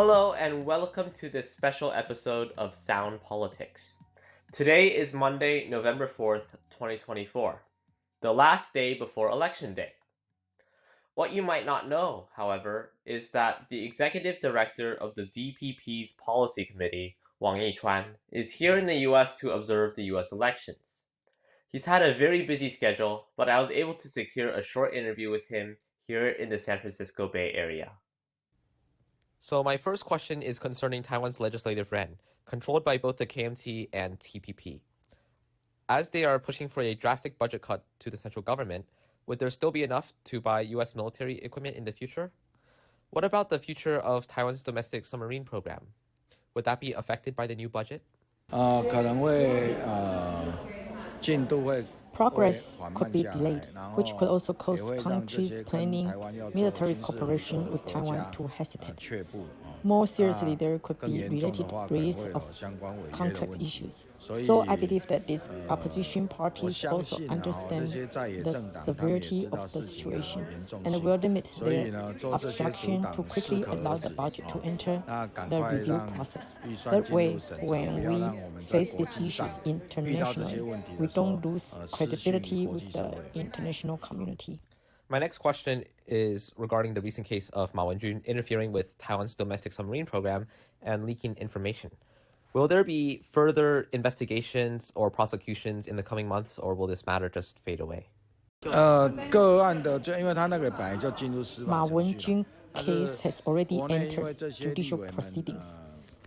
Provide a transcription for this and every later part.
Hello and welcome to this special episode of Sound Politics. Today is Monday, November 4th, 2024, the last day before Election Day. What you might not know, however, is that the executive director of the DPP's policy committee, Wang Yi-Chuan, is here in the US to observe the US elections. He's had a very busy schedule, but I was able to secure a short interview with him here in the San Francisco Bay Area. So my first question is concerning Taiwan's legislative branch, controlled by both the KMT and TPP. As they are pushing for a drastic budget cut to the central government, would there still be enough to buy U.S. military equipment in the future? What about the future of Taiwan's domestic submarine program? Would that be affected by the new budget? Progress could be delayed, which could also cause countries planning military cooperation with Taiwan to hesitate. More seriously, there could be related risks of contract issues. So I believe that these opposition parties also understand the severity of the situation and will limit their obstruction to quickly allow the budget to enter the review process. That way, when we face these issues internationally, we don't lose credibility with the international community. My next question is regarding the recent case of Ma Wen-jun interfering with Taiwan's domestic submarine program and leaking information. Will there be further investigations or prosecutions in the coming months, or will this matter just fade away? Ma Wen-jun case has already entered judicial proceedings.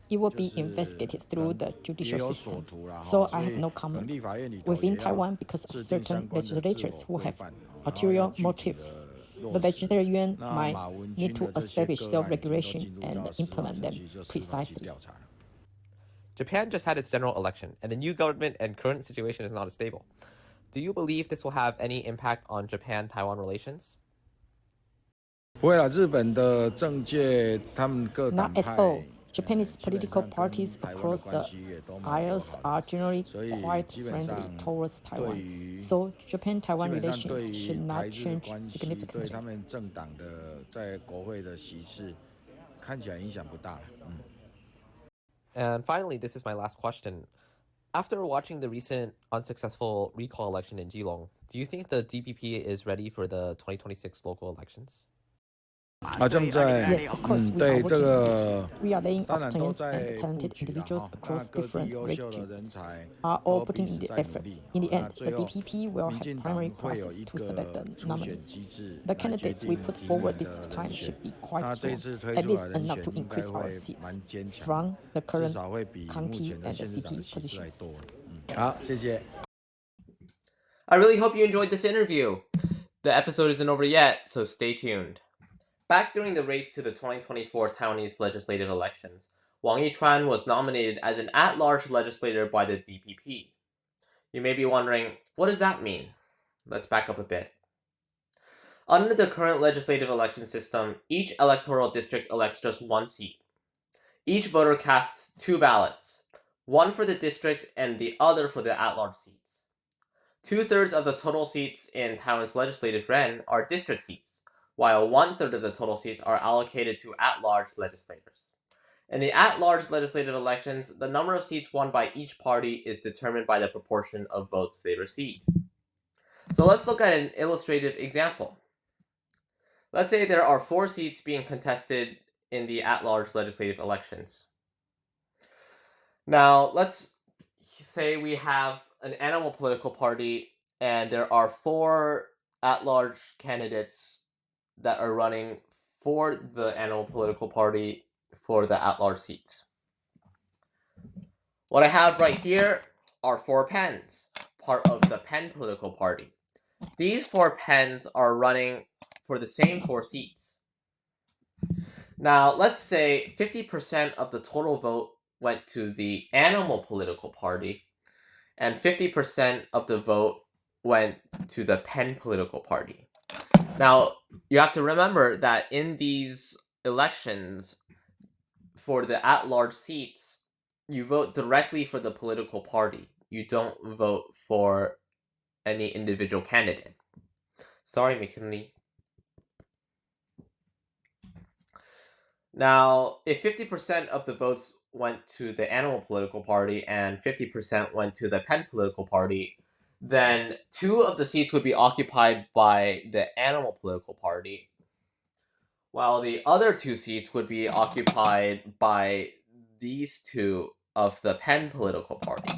It will be investigated through the judicial system, so I have no comment. Within Taiwan, because of certain legislators who have ulterior motives, the legislature yuan might need to establish self-regulation and implement them precisely. Japan just had its general election, and the new government and current situation is not as stable. Do you believe this will have any impact on Japan-Taiwan relations? Not at all. Japanese political parties across the aisles are generally quite friendly towards Taiwan, so Japan-Taiwan relations should not change significantly. And finally, this is my last question. After watching the recent unsuccessful recall election in Geelong, do you think the DPP is ready for the 2026 local elections? Yes, of course, we are working on it. We are laying off talents and talented individuals across different regions are all putting in the effort. In the end, the DPP will have primary process to select the nominees. The candidates we put forward this time should be quite strong, at least enough to increase our seats from the current county and the city positions. I really hope you enjoyed this interview. The episode isn't over yet, so stay tuned. Back during the race to the 2024 Taiwanese legislative elections, Wang Yi-Chuan was nominated as an at-large legislator by the DPP. You may be wondering, what does that mean? Let's back up a bit. Under the current legislative election system, each electoral district elects just one seat. Each voter casts two ballots, one for the district and the other for the at-large seats. 2/3 of the total seats in Taiwan's legislative branch are district seats, while 1/3 of the total seats are allocated to at-large legislators. In the at-large legislative elections, the number of seats won by each party is determined by the proportion of votes they receive. So let's look at an illustrative example. Let's say there are 4 seats being contested in the at-large legislative elections. Now, let's say we have an animal political party, and there are 4 at-large candidates that are running for the animal political party for the at-large seats. What I have right here are 4 pens, part of the pen political party. These 4 pens are running for the same 4 seats. Now, let's say 50% of the total vote went to the animal political party, and 50% of the vote went to the pen political party. Now, you have to remember that in these elections, for the at-large seats, you vote directly for the political party. You don't vote for any individual candidate. Sorry, McKinley. Now, if 50% of the votes went to the animal political party and 50% went to the pen political party, then 2 of the seats would be occupied by the animal political party, while the other 2 seats would be occupied by these 2 of the pen political party.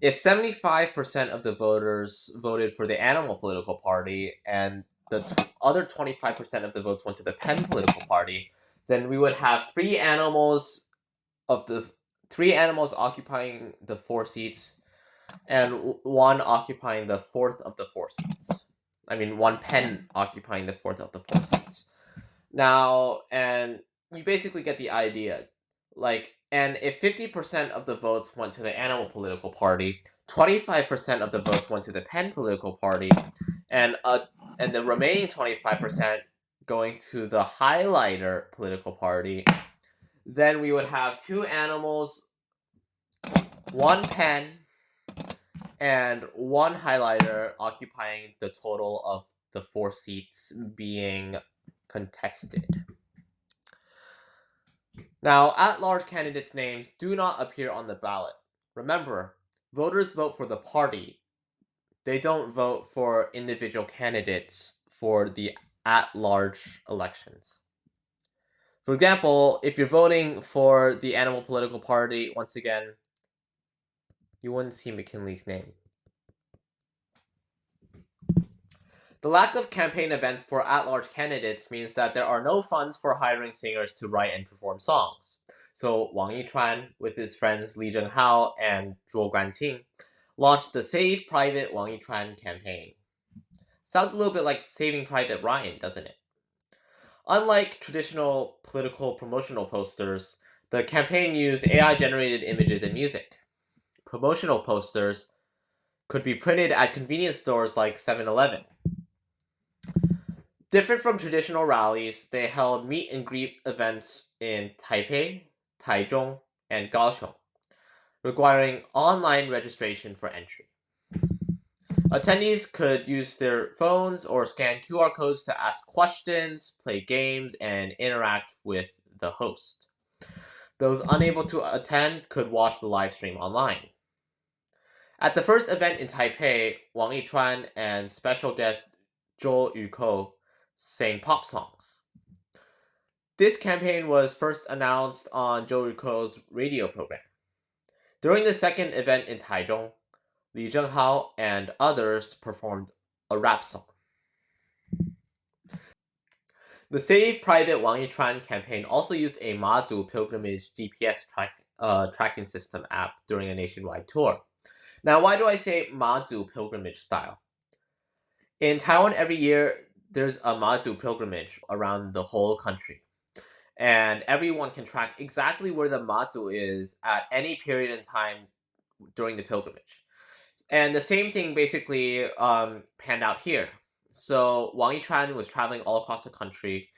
If 75% of the voters voted for the animal political party and the other 25% of the votes went to the pen political party, then we would have 3 animals occupying the 4 seats and 1 occupying the 4th of the 4 seats. I mean, 1 pen occupying the 4th of the 4 seats. Now, and you basically get the idea. And if 50% of the votes went to the animal political party, 25% of the votes went to the pen political party, and the remaining 25% going to the highlighter political party, then we would have 2 animals, 1 pen, and 1 highlighter occupying the total of the 4 seats being contested. Now, at-large candidates' names do not appear on the ballot. Remember, voters vote for the party. They don't vote for individual candidates for the at-large elections. For example, if you're voting for the animal political party, once again, you wouldn't see McKinley's name. The lack of campaign events for at-large candidates means that there are no funds for hiring singers to write and perform songs. So Wang Yi-Chuan, with his friends Li Zhenghao and Zhuo Guanqing, launched the Save Private Wang Yi-Chuan campaign. Sounds a little bit like Saving Private Ryan, doesn't it? Unlike traditional political promotional posters, the campaign used AI-generated images and music. Promotional posters could be printed at convenience stores like 7-Eleven. Different from traditional rallies, they held meet and greet events in Taipei, Taichung, and Kaohsiung, requiring online registration for entry. Attendees could use their phones or scan QR codes to ask questions, play games, and interact with the host. Those unable to attend could watch the live stream online. At the first event in Taipei, Wang Yi-Chuan and special guest Zhou Yuko sang pop songs. This campaign was first announced on Zhou Yuko's radio program. During the second event in Taichung, Li Zhenghao and others performed a rap song. The Save Private Wang Yi-Chuan campaign also used a Mazu pilgrimage GPS tracking system app during a nationwide tour. Now, why do I say Mazu pilgrimage style? In Taiwan, every year, there's a Mazu pilgrimage around the whole country. And everyone can track exactly where the Mazu is at any period in time during the pilgrimage. And the same thing basically panned out here. So Wang Yi-Chuan was traveling all across the country,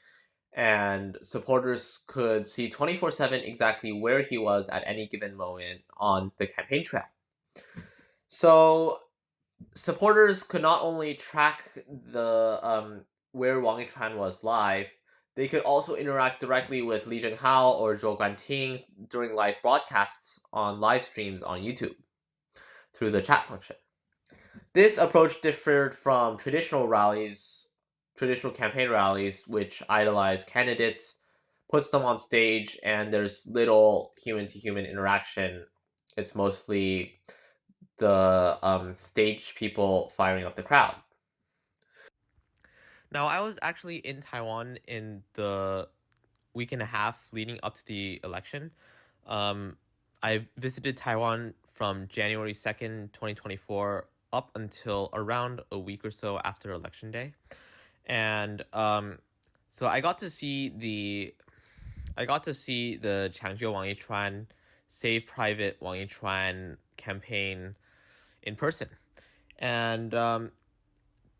and supporters could see 24/7 exactly where he was at any given moment on the campaign trail. So supporters could not only track the where Wang Yi-Chuan was live, they could also interact directly with Li Zhenghao or Zhuo Guanqing during live broadcasts on live streams on YouTube through the chat function. This approach differed from traditional campaign rallies, which idolize candidates, puts them on stage, and there's little human-to-human interaction. It's mostly the stage people firing up the crowd. Now, I was actually in Taiwan in the week and a half leading up to the election. I visited Taiwan from January 2nd, 2024 up until around a week or so after Election Day. And so I got to see the Changzhou Wang Yi-Chuan Save Private Wang Yi-Chuan campaign in person. And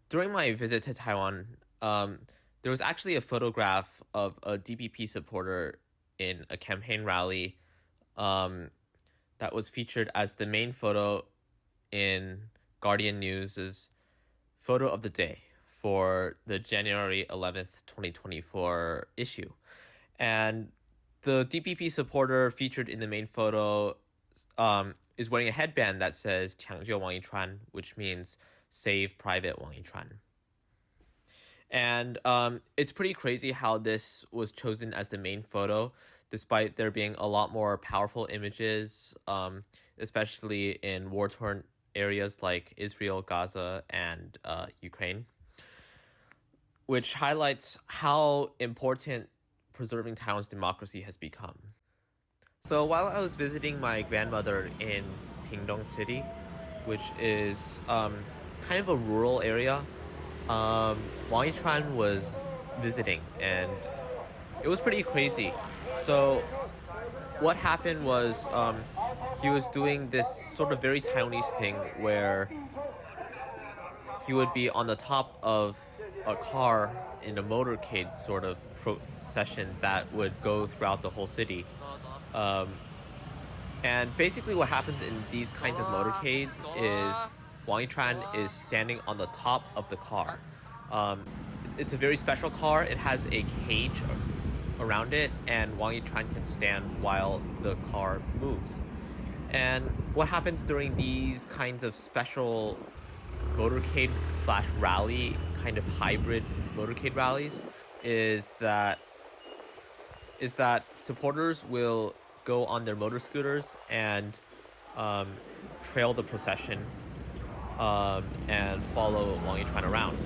during my visit to Taiwan, there was actually a photograph of a DPP supporter in a campaign rally that was featured as the main photo in Guardian News' photo of the day for the January 11th, 2024 issue. And the DPP supporter featured in the main photo is wearing a headband that says 抢救 Wang Yi-Chuan, which means save Private Wang Yi-Chuan. And it's pretty crazy how this was chosen as the main photo, despite there being a lot more powerful images, especially in war-torn areas like Israel, Gaza, and Ukraine, which highlights how important preserving Taiwan's democracy has become. So while I was visiting my grandmother in Pingdong City, which is kind of a rural area, Wang Yi-Chuan was visiting, and it was pretty crazy. So what happened was he was doing this sort of very Taiwanese thing where he would be on the top of a car in a motorcade sort of procession that would go throughout the whole city. And basically what happens in these kinds of motorcades is Wang Yi-Chuan is standing on the top of the car. It's a very special car. It has a cage around it, and Wang Yi-Chuan can stand while the car moves. And what happens during these kinds of special motorcade / rally, kind of hybrid motorcade rallies, is that supporters will go on their motor scooters and trail the procession and follow Wang Yi-Chuan around.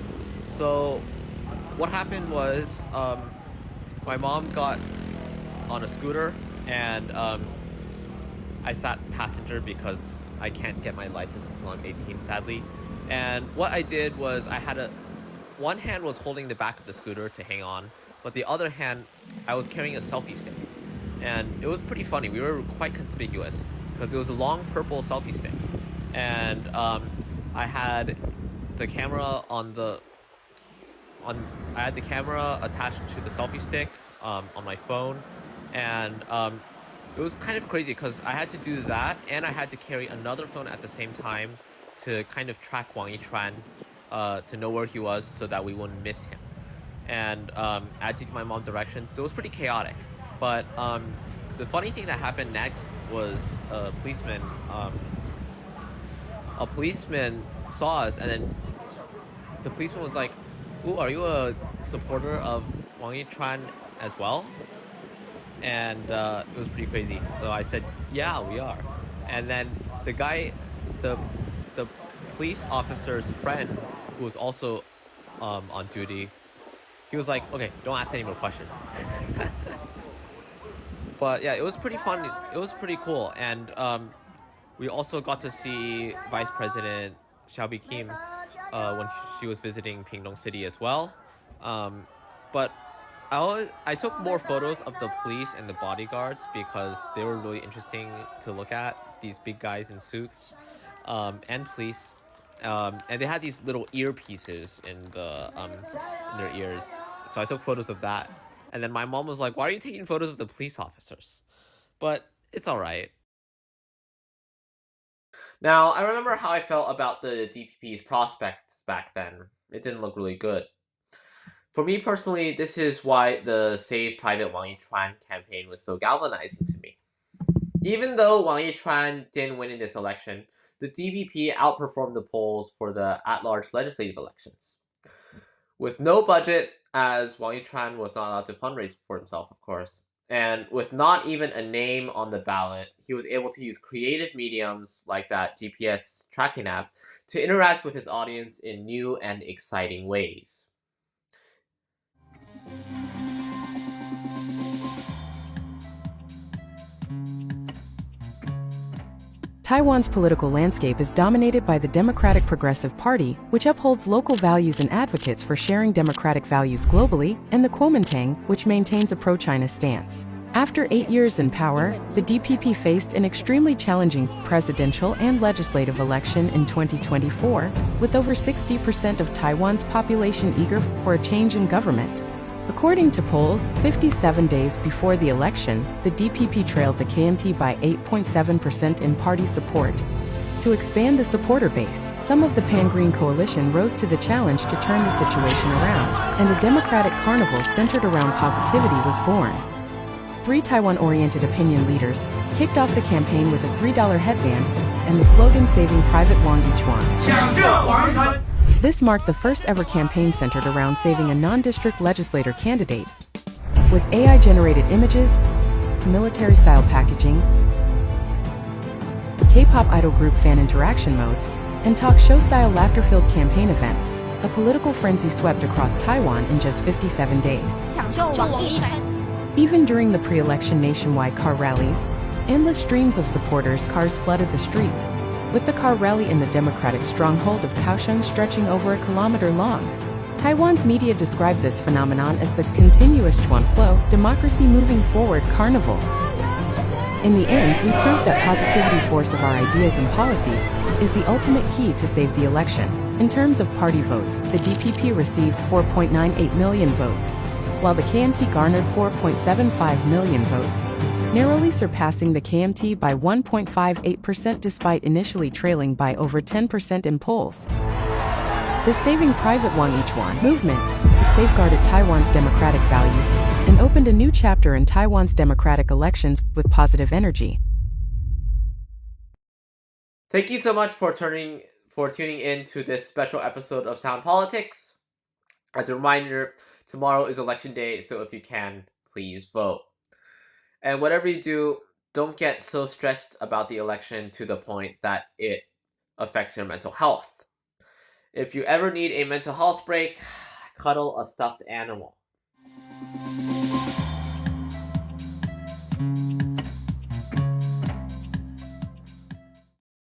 So what happened was my mom got on a scooter, and I sat passenger because I can't get my license until I'm 18, sadly. And what I did was one hand was holding the back of the scooter to hang on, but the other hand I was carrying a selfie stick. And it was pretty funny. We were quite conspicuous because it was a long purple selfie stick. And I had the camera I had the camera attached to the selfie stick on my phone, and it was kind of crazy because I had to do that, and I had to carry another phone at the same time to kind of track Wang Yi-Chuan, to know where he was so that we wouldn't miss him. And I had to give my mom directions, so it was pretty chaotic. But the funny thing that happened next was a policeman saw us, and then the policeman was like, "Ooh, are you a supporter of Wang Yi-Chuan as well?" And it was pretty crazy. So I said, "Yeah, we are." And then the police officer's friend, who was also on duty, he was like, "Okay, don't ask any more questions." But yeah, it was pretty fun. It was pretty cool. And we also got to see Vice President Xiaobi Kim when she was visiting Pingdong City as well. But I took more photos of the police and the bodyguards because they were really interesting to look at, these big guys in suits and police. And they had these little earpieces in their ears. So I took photos of that. And then my mom was like, "Why are you taking photos of the police officers?" But it's all right. Now, I remember how I felt about the DPP's prospects back then. It didn't look really good. For me personally, this is why the Save Private Wang Yi-Chuan campaign was so galvanizing to me. Even though Wang Yi-Chuan didn't win in this election, the DPP outperformed the polls for the at-large legislative elections. With no budget, as Wang Yi-Chuan was not allowed to fundraise for himself, of course, and with not even a name on the ballot, he was able to use creative mediums like that GPS tracking app to interact with his audience in new and exciting ways. Taiwan's political landscape is dominated by the Democratic Progressive Party, which upholds local values and advocates for sharing democratic values globally, and the Kuomintang, which maintains a pro-China stance. After 8 years in power, the DPP faced an extremely challenging presidential and legislative election in 2024, with over 60% of Taiwan's population eager for a change in government. According to polls, 57 days before the election, the DPP trailed the KMT by 8.7% in party support. To expand the supporter base, some of the Pan-Green coalition rose to the challenge to turn the situation around, and a democratic carnival centered around positivity was born. Three Taiwan-oriented opinion leaders kicked off the campaign with a $3 headband and the slogan saving Private Wang Yi-Chuan. This marked the first ever campaign centered around saving a non-district legislator candidate. With AI-generated images, military-style packaging, K-pop idol group fan interaction modes, and talk show-style laughter-filled campaign events, a political frenzy swept across Taiwan in just 57 days. Even during the pre-election nationwide car rallies, endless streams of supporters' cars flooded the streets, with the car rally in the Democratic stronghold of Kaohsiung stretching over a kilometer long. Taiwan's media described this phenomenon as the continuous Chuan flow, democracy moving forward carnival. In the end, we proved that positivity force of our ideas and policies is the ultimate key to save the election. In terms of party votes, the DPP received 4.98 million votes, while the KMT garnered 4.75 million votes, narrowly surpassing the KMT by 1.58% despite initially trailing by over 10% in polls. The Saving Private Wang Yi-Chuan movement safeguarded Taiwan's democratic values and opened a new chapter in Taiwan's democratic elections with positive energy. Thank you so much for tuning in to this special episode of Sound Politics. As a reminder, tomorrow is election day, so if you can, please vote. And whatever you do, don't get so stressed about the election to the point that it affects your mental health. If you ever need a mental health break, cuddle a stuffed animal.